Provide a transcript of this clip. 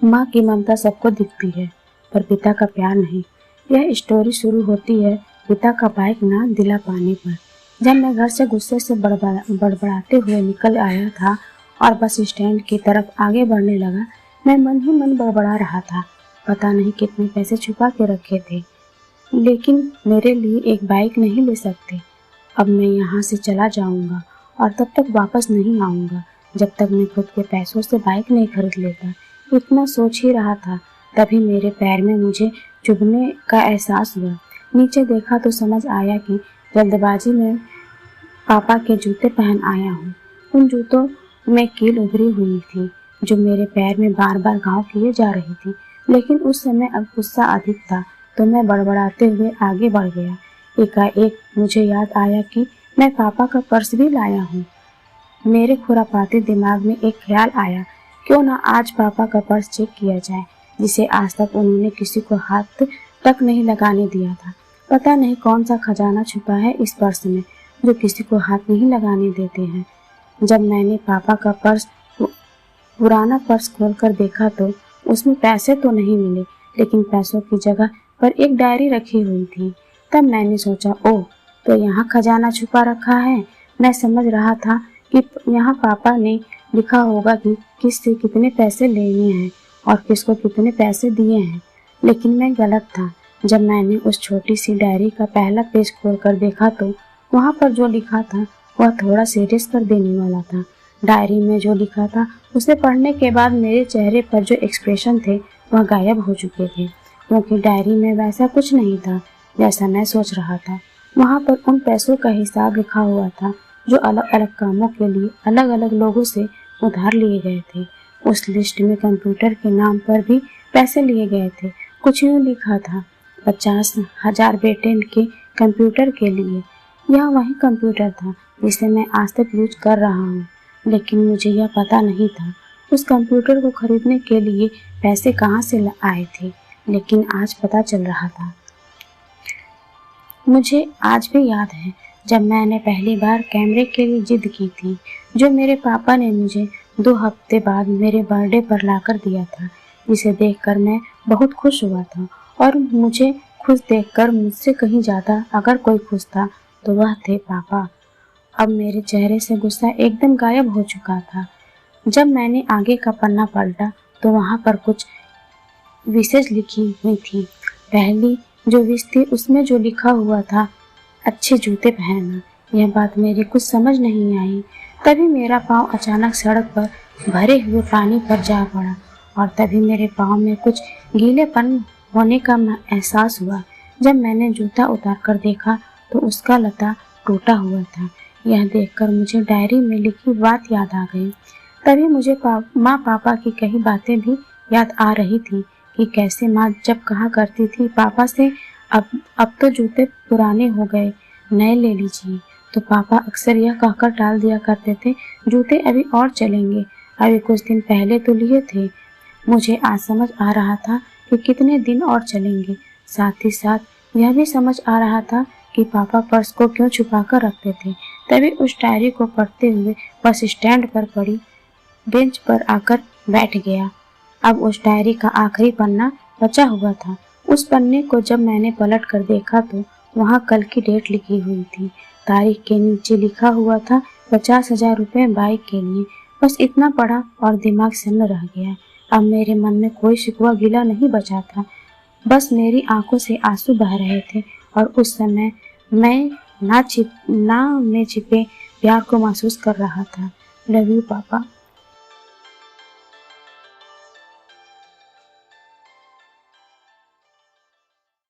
माँ की ममता सबको दिखती है, पर पिता का प्यार नहीं। यह स्टोरी शुरू होती है पिता का बाइक ना दिला पाने पर। जब मैं घर से गुस्से से बड़बड़ाते हुए निकल आया था और बस स्टैंड की तरफ आगे बढ़ने लगा, मैं मन ही मन बड़बड़ा रहा था। पता नहीं कितने पैसे छुपा के रखे थे, लेकिन मेरे लिए एक बाइक नहीं ले सकते। अब मैं यहाँ से चला जाऊँगा और तब तक वापस नहीं आऊँगा जब तक मैं खुद के पैसों से बाइक नहीं खरीद लेता। इतना सोच ही रहा था, तभी मेरे पैर में मुझे चुभने का एहसास हुआ। नीचे देखा तो समझ आया कि जल्दबाजी में पापा के जूते पहन आया हूँ। उन जूतों में कील उभरी हुई थी जो मेरे पैर में बार बार घाव किए जा रही थी। लेकिन उस समय अब गुस्सा अधिक था, तो मैं बड़बड़ाते हुए आगे बढ़ गया। एकाएक मुझे याद आया कि मैं पापा का पर्स भी लाया हूँ। मेरे खुरापाती दिमाग में एक ख्याल आया, क्यों ना आज पापा का पर्स चेक किया जाए, जिसे आज तक उन्होंने किसी को हाथ तक नहीं लगाने दिया था। पता नहीं कौन सा खजाना छुपा है इस पर्स में जो किसी को हाथ नहीं लगाने देते हैं। जब मैंने पापा का पुराना पर्स खोलकर देखा तो उसमें पैसे तो नहीं मिले, लेकिन पैसों की जगह पर एक डायरी रखी हुई थी। तब मैंने सोचा, ओह, तो यहाँ खजाना छुपा रखा है। मैं समझ रहा था कि यहाँ पापा ने लिखा होगा कि किससे कितने पैसे लेने हैं और किसको कितने पैसे दिए हैं, लेकिन मैं गलत था। जब मैंने उस छोटी सी डायरी का पहला पेज खोलकर देखा तो वहाँ पर जो लिखा था वह थोड़ा सीरियस कर देने वाला था। डायरी में जो लिखा था उसे पढ़ने के बाद मेरे चेहरे पर जो एक्सप्रेशन थे वह गायब हो चुके थे, क्योंकि डायरी में वैसा कुछ नहीं था जैसा मैं सोच रहा था। वहाँ पर उन पैसों का हिसाब लिखा हुआ था जो अलग अलग कामों के लिए अलग अलग लोगों से उधार लिए गए थे। उस लिस्ट में कंप्यूटर के नाम पर भी पैसे लिए गए थे। कुछ यूँ लिखा था, 50,000 बेटे के कंप्यूटर के लिए। यह वही कंप्यूटर था जिसे मैं आज तक यूज कर रहा हूँ, लेकिन मुझे यह पता नहीं था उस कंप्यूटर को खरीदने के लिए पैसे कहाँ से आए थे। लेकिन आज पता चल रहा था। मुझे आज भी याद है जब मैंने पहली बार कैमरे के लिए जिद की थी, जो मेरे पापा ने मुझे 2 हफ्ते बाद मेरे बर्थडे पर लाकर दिया था, जिसे देखकर मैं बहुत खुश हुआ था। और मुझे खुश देखकर मुझसे कहीं ज़्यादा अगर कोई खुश था तो वह थे पापा। अब मेरे चेहरे से गुस्सा एकदम गायब हो चुका था। जब मैंने आगे का पन्ना पलटा तो वहाँ पर कुछ विशेष लिखी हुई थी। पहली जो विश थी उसमें जो लिखा हुआ था, अच्छे जूते पहनना। यह बात मेरी कुछ समझ नहीं आई। तभी मेरा पाँव अचानक सड़क पर भरे हुए पानी पर जा पड़ा और तभी मेरे पाँव में कुछ गीलेपन होने का एहसास हुआ। जब मैंने जूता उतार कर देखा तो उसका लता टूटा हुआ था। यह देखकर मुझे डायरी में लिखी बात याद आ गई। तभी मुझे माँ पापा की कही बातें भी याद आ रही थी कि कैसे माँ जब कहा करती थी पापा से, अब तो जूते पुराने हो गए, नए ले लीजिए, तो पापा अक्सर यह कहकर टाल दिया करते थे, जूते अभी और चलेंगे, अभी कुछ दिन पहले तो लिए थे। मुझे आज समझ आ रहा था कि कितने दिन और चलेंगे। साथ ही साथ यह भी समझ आ रहा था कि पापा पर्स को क्यों छुपा कर रखते थे। तभी उस डायरी को पढ़ते हुए बस स्टैंड पर पड़ी बेंच पर आकर बैठ गया। अब उस डायरी का आखिरी पन्ना बचा हुआ था। उस पन्ने को जब मैंने पलट कर देखा तो वहाँ कल की डेट लिखी हुई थी। तारीख के नीचे लिखा हुआ था 50,000 रुपये बाइक के लिए। बस इतना पढ़ा और दिमाग सन्न रह गया। अब मेरे मन में कोई शिकवा गिला नहीं बचा था, बस मेरी आंखों से आंसू बह रहे थे और उस समय मैं ना में छिपे प्यार को महसूस कर रहा था। लव यू पापा।